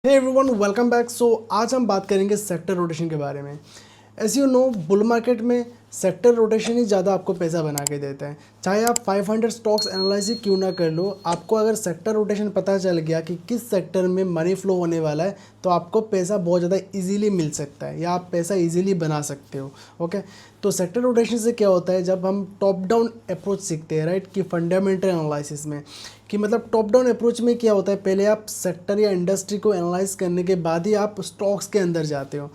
Hey everyone, welcome back. आज हम बात करेंगे सेक्टर रोटेशन के बारे में। As you know, bull market में सेक्टर रोटेशन ही ज़्यादा आपको पैसा बना के देता है। चाहे आप 500 स्टॉक्स एनालाइज ही क्यों ना कर लो, आपको अगर सेक्टर रोटेशन पता चल गया कि किस सेक्टर में मनी फ्लो होने वाला है, तो आपको पैसा बहुत ज़्यादा इजीली मिल सकता है या आप पैसा इजीली बना सकते हो। ओके, तो सेक्टर रोटेशन से क्या होता है, जब हम टॉप डाउन अप्रोच सीखते हैं, राइट, कि फंडामेंटल एनालिसिस में, कि मतलब टॉप डाउन अप्रोच में क्या होता है, पहले आप सेक्टर या इंडस्ट्री को एनालाइज करने के बाद ही आप स्टॉक्स के अंदर जाते हो।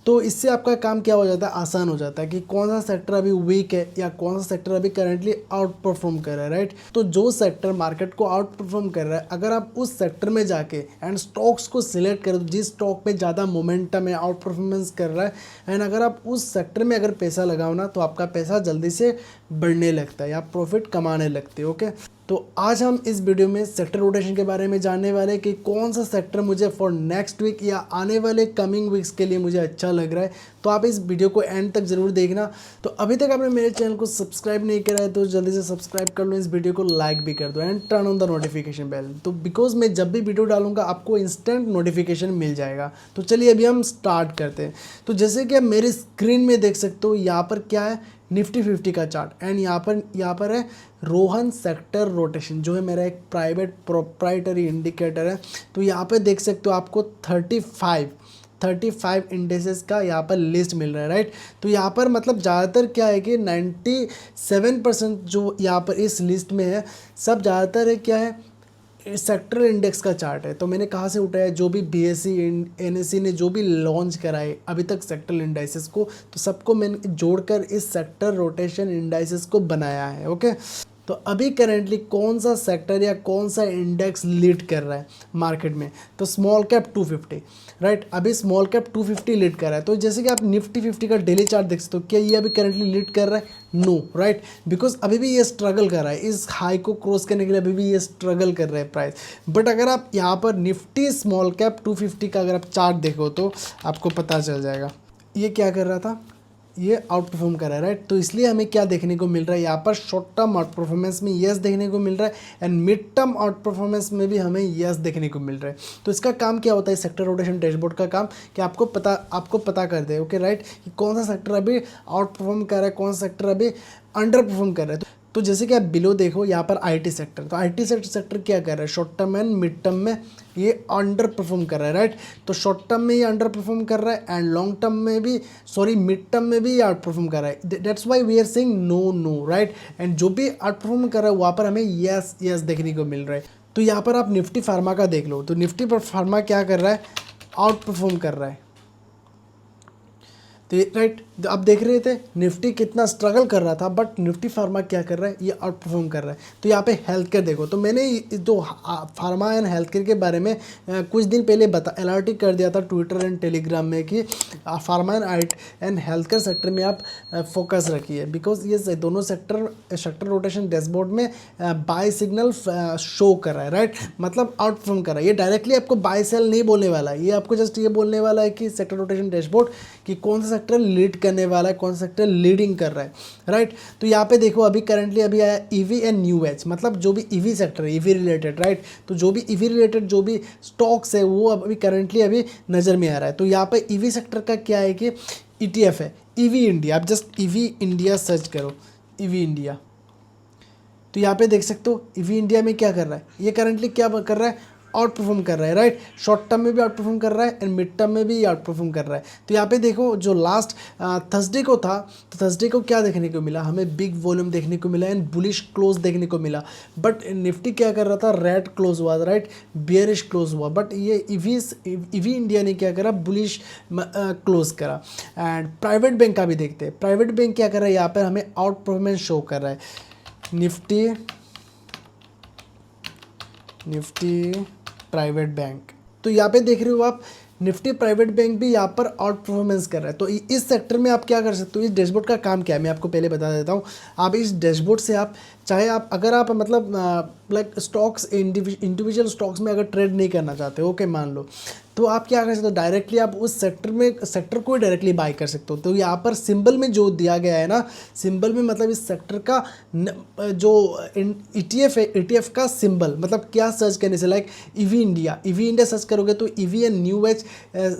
तो इससे आपका काम क्या हो जाता है, आसान हो जाता है कि कौन सा सेक्टर अभी वीक है या कौन सा सेक्टर अभी करंटली आउट परफॉर्म कर रहा है, राइट। तो जो सेक्टर मार्केट को आउट परफॉर्म कर रहा है, अगर आप उस सेक्टर में जाके एंड स्टॉक्स को सिलेक्ट करो जिस स्टॉक पे ज़्यादा मोमेंटम है, आउट परफॉर्मेंस कर रहा है, एंड अगर आप उस सेक्टर में अगर पैसा लगाओ ना, तो आपका पैसा जल्दी से बढ़ने लगता है या प्रॉफिट कमाने लगते हो। ओके, तो आज हम इस वीडियो में सेक्टर रोटेशन के बारे में जानने वाले हैं कि कौन सा सेक्टर मुझे फॉर नेक्स्ट वीक या आने वाले कमिंग वीक्स के लिए मुझे अच्छा लग रहा है। तो आप इस वीडियो को एंड तक ज़रूर देखना। तो अभी तक आपने मेरे चैनल को सब्सक्राइब नहीं करा है तो जल्दी से सब्सक्राइब कर लो, इस वीडियो को लाइक भी कर दो and turn on the notification bell, तो बिकॉज मैं जब भी वीडियो डालूंगा आपको इंस्टेंट नोटिफिकेशन मिल जाएगा। तो चलिए अभी हम स्टार्ट करते हैं। तो जैसे कि आप मेरे स्क्रीन में देख सकते हो, यहाँ पर क्या है, निफ्टी 50 का चार्ट, एंड यहाँ पर है रोहन सेक्टर रोटेशन, जो है मेरा एक प्राइवेट प्रोप्राइटरी इंडिकेटर है। तो यहाँ पे देख सकते हो आपको 35 इंडेसेस का यहाँ पर लिस्ट मिल रहा है, राइट। तो यहाँ पर मतलब ज़्यादातर क्या है कि 97% जो यहाँ पर इस लिस्ट में है, सब ज़्यादातर है क्या है, सेक्टरल इंडेक्स का चार्ट है। तो मैंने कहाँ से उठाया, जो भी बीएससी एनएससी ने जो भी लॉन्च कराए अभी तक सेक्टरल इंडाइसेस को, तो सबको मैंने जोड़कर इस सेक्टर रोटेशन इंडाइसेस को बनाया है। ओके, तो अभी करेंटली कौन सा सेक्टर या कौन सा इंडेक्स लीड कर रहा है मार्केट में, तो स्मॉल कैप 250, राइट। अभी स्मॉल कैप 250 लीड कर रहा है। तो जैसे कि आप निफ्टी 50 का डेली चार्ट देख सकते हो, क्या ये अभी करेंटली लीड कर रहा है? नो, राइट, बिकॉज अभी भी ये स्ट्रगल कर रहा है, इस हाई को क्रॉस करने के लिए अभी भी ये स्ट्रगल कर रहा है प्राइस। बट अगर आप यहाँ पर निफ्टी स्मॉल कैप 250 का अगर आप चार्ट देखो तो आपको पता चल जाएगा ये क्या कर रहा था, ये आउट परफॉर्म कर रहा है, राइट। तो इसलिए हमें क्या देखने को मिल रहा है, यहाँ पर शॉर्ट टर्म आउट परफॉर्मेंस में यस देखने को मिल रहा है, and mid term out performance में भी हमें यस देखने को मिल रहा है। तो इसका काम क्या होता है, सेक्टर रोटेशन डैशबोर्ड का काम, कि आपको पता कर दे, ओके, राइट, कि कौन सा सेक्टर अभी आउट परफॉर्म कर रहा है, कौन सा सेक्टर अभी अंडर परफॉर्म कर रहा है। तो जैसे कि आप बिलो देखो यहाँ पर आईटी सेक्टर, तो आईटी सेक्टर क्या कर रहा है, short term and mid term में ये अंडर परफॉर्म कर रहा है, राइट। तो शॉर्ट टर्म में ये अंडर परफॉर्म कर रहा है एंड लॉन्ग टर्म में भी, सॉरी, मिड टर्म में भी ये आउट परफॉर्म कर रहा है। That's why we are saying no no, right. And जो भी आउट परफॉर्म कर रहा है वहाँ पर हमें यस यस देखने को मिल रहा है। तो यहाँ पर आप निफ्टी फार्मा का देख लो, तो निफ्टी पर फार्मा क्या कर रहा है, आउट परफॉर्म कर रहा है। तो राइट, आप देख रहे थे निफ्टी कितना स्ट्रगल कर रहा था, बट निफ्टी फार्मा क्या कर रहा है, ये आउट परफॉर्म कर रहा है। तो यहाँ पे हेल्थ केयर देखो, तो मैंने जो फार्मा एंड हेल्थ केयर के बारे में कुछ दिन पहले अलर्ट ही कर दिया था ट्विटर एंड टेलीग्राम में कि pharma and health care sector में आप फोकस रखिए, बिकॉज ये दोनों सेक्टर रोटेशन डैशबोर्ड में बाय सिग्नल शो कर रहा है, राइट, मतलब आउट परफॉर्म कर रहा है। ये डायरेक्टली आपको बाय सेल नहीं बोलने वाला है, ये आपको जस्ट ये बोलने वाला है कि सेक्टर रोटेशन डैशबोर्ड कि कौन सा सेक्टर लीड करने वाला है, कौन सा सेक्टर लीडिंग कर रहा है, राइट। तो यहाँ पे देखो अभी करंटली अभी आया ईवी एंड न्यू एज, मतलब जो भी ईवी सेक्टर है, ईवी रिलेटेड, राइट। तो जो भी ईवी रिलेटेड जो भी स्टॉक्स है वो अभी करंटली अभी नज़र में आ रहा है। तो यहाँ पे ईवी सेक्टर का क्या है कि ईटीएफ है ईवी इंडिया, आप जस्ट ईवी इंडिया सर्च करो, ईवी इंडिया, तो यहाँ पे देख सकते हो ईवी इंडिया में क्या कर रहा है, ये करंटली क्या कर रहा है, आउट परफॉर्म कर रहा है, राइट। शॉर्ट टर्म में भी आउट परफॉर्म कर रहा है एंड मिड टर्म में भी आउट परफॉर्म कर रहा है। तो यहाँ पे देखो जो लास्ट थर्सडे को था, तो थर्सडे को क्या देखने को मिला, हमें बिग वॉल्यूम देखने को मिला एंड बुलिश क्लोज देखने को मिला। बट निफ्टी क्या कर रहा था, रेड क्लोज हुआ, राइट, बियरिश क्लोज हुआ। बट ये ईवी इंडिया ने क्या करा, बुलिश क्लोज करा। एंड प्राइवेट बैंक का भी देखते हैं, प्राइवेट बैंक क्या कर रहा है, यहाँ पर हमें आउट परफॉर्मेंस शो कर रहा है। निफ्टी प्राइवेट बैंक, तो यहाँ पे देख रहे हो आप निफ्टी प्राइवेट बैंक भी यहाँ पर आउट परफॉर्मेंस कर रहा है। तो इस सेक्टर में आप क्या कर सकते हो, इस डैशबोर्ड का काम क्या है मैं आपको पहले बता देता हूँ। आप इस डैशबोर्ड से आप चाहे आप अगर आप मतलब लाइक स्टॉक्स इंडिविजुअल स्टॉक्स में अगर ट्रेड नहीं करना चाहते हो, ओके मान लो, तो आप क्या कर सकते हो, डायरेक्टली आप उस सेक्टर को ही डायरेक्टली बाय कर सकते हो। तो यहाँ पर सिंबल में जो दिया गया है ना, सिंबल में मतलब इस सेक्टर का जो ETF है, ETF का सिंबल मतलब क्या सर्च करने से, लाइक ईवी इंडिया सर्च करोगे तो EV and new age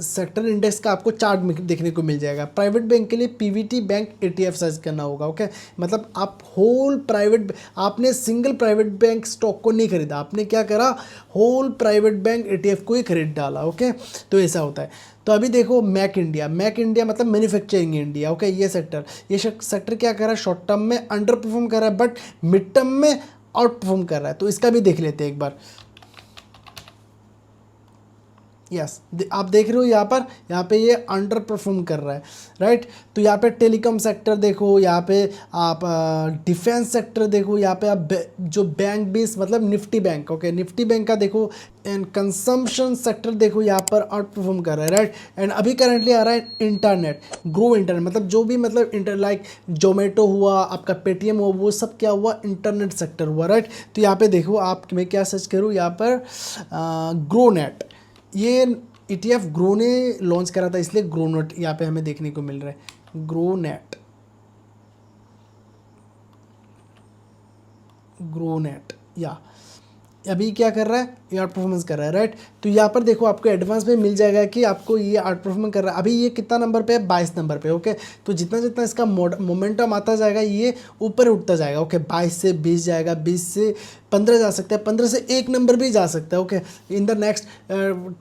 sector index का आपको चार्ट देखने को मिल जाएगा। प्राइवेट बैंक के लिए PVT बैंक ETF सर्च करना होगा, ओके। मतलब आप आपने सिंगल प्राइवेट बैंक स्टॉक को नहीं खरीदा, आपने क्या करा, होल प्राइवेट बैंक ETF को ही खरीद डाला, ओके। तो ऐसा होता है। तो अभी देखो मैक इंडिया मतलब मैन्युफैक्चरिंग इंडिया, ओके। ये सेक्टर क्या कर रहा है, शॉर्ट टर्म में अंडर परफॉर्म कर रहा है बट मिड टर्म में आउट परफॉर्म कर रहा है। तो इसका भी देख लेते हैं एक बार। यस आप देख रहे हो यहाँ पे ये अंडर परफॉर्म कर रहा है, राइट। तो यहाँ पे टेलीकॉम सेक्टर देखो, यहाँ पे आप डिफेंस सेक्टर देखो, यहाँ पे आप जो बैंक बेस मतलब Nifty bank, okay, Nifty bank का देखो, एंड कंजम्पशन सेक्टर देखो यहाँ पर आउट परफॉर्म कर रहा है, राइट। एंड अभी करंटली आ रहा है इंटरनेट मतलब जो भी मतलब लाइक जोमेटो हुआ, आपका पेटीएम हुआ, वो सब क्या हुआ, इंटरनेट सेक्टर हुआ, राइट। तो यहाँ पे देखो मैं क्या सर्च करूँ, यहाँ पर ग्रोनेट, ये ETF ग्रो ने लॉन्च करा था, इसलिए ग्रोनेट यहाँ पे हमें देखने को मिल रहा है। ग्रोनेट या अभी क्या कर रहा है, ये आउट परफॉर्मेंस कर रहा है, राइट। तो यहाँ पर देखो आपको एडवांस में मिल जाएगा कि आपको ये आउट परफॉर्मेंस कर रहा है। अभी ये कितना नंबर पे है, 22 नंबर पे, ओके। तो जितना जितना इसका मोमेंटम आता जाएगा ये ऊपर उठता जाएगा, ओके। 22 से 20 जाएगा, 20 से 15 जा सकता है, 15 से 1 नंबर भी जा सकता है, okay, in the next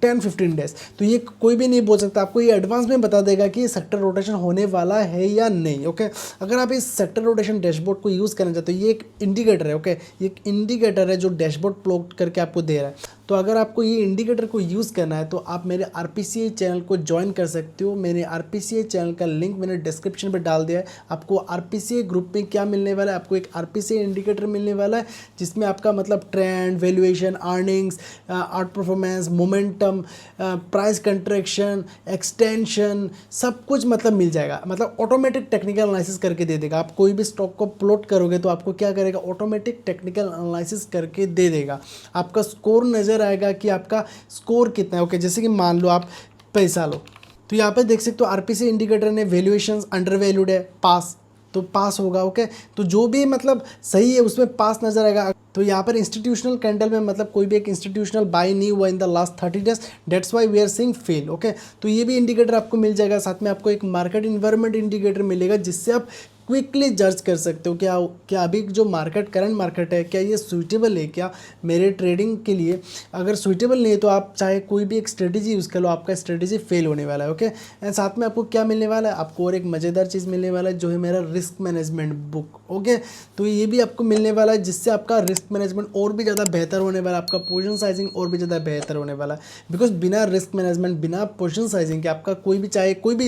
10-15 days. तो ये कोई भी नहीं बोल सकता, आपको ये एडवांस में बता देगा कि सेक्टर रोटेशन होने वाला है या नहीं, ओके। अगर आप इस सेक्टर रोटेशन डैशबोर्ड को यूज़ करना चाहते हो, ये एक इंडिकेटर है, ओके, ये एक इंडिकेटर है जो डैशबोर्ड प्लॉट करके आपको दे रहा है। तो अगर आपको ये इंडिकेटर को यूज़ करना है तो आप मेरे RPCA चैनल को ज्वाइन कर सकते हो। मेरे RPCA चैनल का लिंक मैंने डिस्क्रिप्शन में डाल दिया है। आपको RPCA ग्रुप में क्या मिलने वाला है, आपको एक RPCA इंडिकेटर मिलने वाला है जिसमें आपका मतलब trend, valuation, earnings, out performance, momentum, price contraction, extension, सब कुछ मतलब मिल जाएगा। मतलब ऑटोमेटिक टेक्निकल एनालिसिस करके दे देगा। आप कोई भी स्टॉक को प्लॉट करोगे तो आपको क्या करेगा, ऑटोमेटिक टेक्निकल एनालिसिस करके दे देगा। आपका स्कोर नज़र आएगा कि आपका स्कोर कितना है, ओके। जैसे कि मान लो आप पैसा लो, तो यहाँ पे देख सकते हो RPCA इंडिकेटर ने वैल्यूएशंस अंडर वैल्यूड है, पास, तो पास होगा, ओके। तो जो भी मतलब सही है उसमें पास नजर आएगा। तो यहाँ पर इंस्टीट्यूशनल कैंडल में मतलब कोई भी एक इंस्टीट्यूशनल बाय नहीं हुआ in the last 30 days, that's why we are seeing fail, okay. तो ये भी इंडिकेटर आपको मिल जाएगा। साथ में आपको एक मार्केट इन्वायरमेंट इंडिकेटर मिलेगा जिससे आप क्विकली जज कर सकते हो क्या अभी जो करंट मार्केट है क्या ये सूटेबल है क्या मेरे ट्रेडिंग के लिए। अगर सूटेबल नहीं है तो आप चाहे कोई भी एक स्ट्रेटेजी यूज़ कर लो, आपका स्ट्रेटेजी फेल होने वाला है, ओके। एंड साथ में आपको क्या मिलने वाला है, आपको और एक मज़ेदार चीज़ मिलने वाला है जो है मेरा रिस्क मैनेजमेंट बुक, ओके। तो ये भी आपको मिलने वाला है जिससे आपका रिस्क मैनेजमेंट और भी ज़्यादा बेहतर होने वाला है, आपका पोजीशन साइजिंग और भी ज़्यादा बेहतर होने वाला है। बिकॉज बिना रिस्क मैनेजमेंट, बिना पोजीशन साइजिंग के आपका कोई भी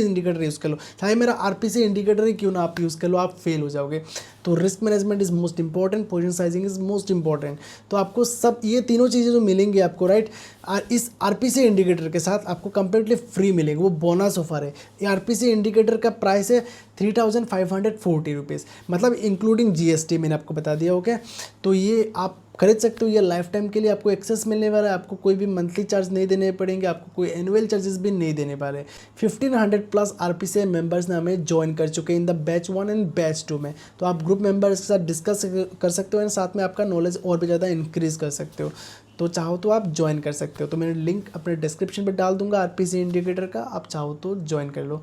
इंडिकेटर यूज़ कर लो, चाहे मेरा RPCA इंडिकेटर ही क्यों ना आप यूज़ कर लो, आप फेल हो जाओगे। तो risk management is most important, position sizing is most important. तो आपको सब ये तीनों चीज़ें जो मिलेंगी आपको, राइट, इस RPCA इंडिकेटर के साथ आपको कंप्लीटली फ्री मिलेंगे, वो बोनस ऑफर है। ये RPCA इंडिकेटर का प्राइस है 3540 रुपीज़, मतलब इंक्लूडिंग GST, मैंने आपको बता दिया, ओके। तो ये आप खरीद सकते हो, ये लाइफ टाइम के लिए आपको एक्सेस मिलने वाला है। आपको कोई भी मंथली चार्ज नहीं देने पड़ेंगे, आपको कोई एनुअल चार्जेस भी नहीं देने वाले। 1500+ RPCA मेंबर्स ने हमें ज्वाइन कर चुके हैं in the batch 1 and batch 2 में। तो आप ग्रुप मेंबर्स के साथ डिस्कस कर सकते हो एंड साथ में आपका नॉलेज और भी ज़्यादा इंक्रीज़ कर सकते हो। तो चाहो तो आप ज्वाइन कर सकते हो। तो मैंने लिंक अपने डिस्क्रिप्शन में डाल दूंगा RPCA इंडिकेटर का, आप चाहो तो ज्वाइन कर लो।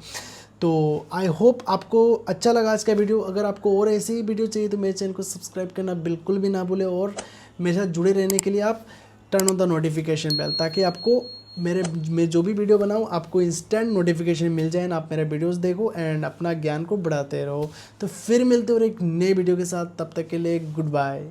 तो आई होप आपको अच्छा लगा आज का वीडियो। अगर आपको और ऐसी ही वीडियो चाहिए तो मेरे चैनल को सब्सक्राइब करना बिल्कुल भी ना भूलें और मेरे साथ जुड़े रहने के लिए आप turn on the notification bell, ताकि आपको मैं जो भी वीडियो बनाऊँ आपको इंस्टेंट नोटिफिकेशन मिल जाए, आप मेरे वीडियोस देखो एंड अपना ज्ञान को बढ़ाते रहो। तो फिर मिलते हो एक नए वीडियो के साथ, तब तक के लिए गुड बाय।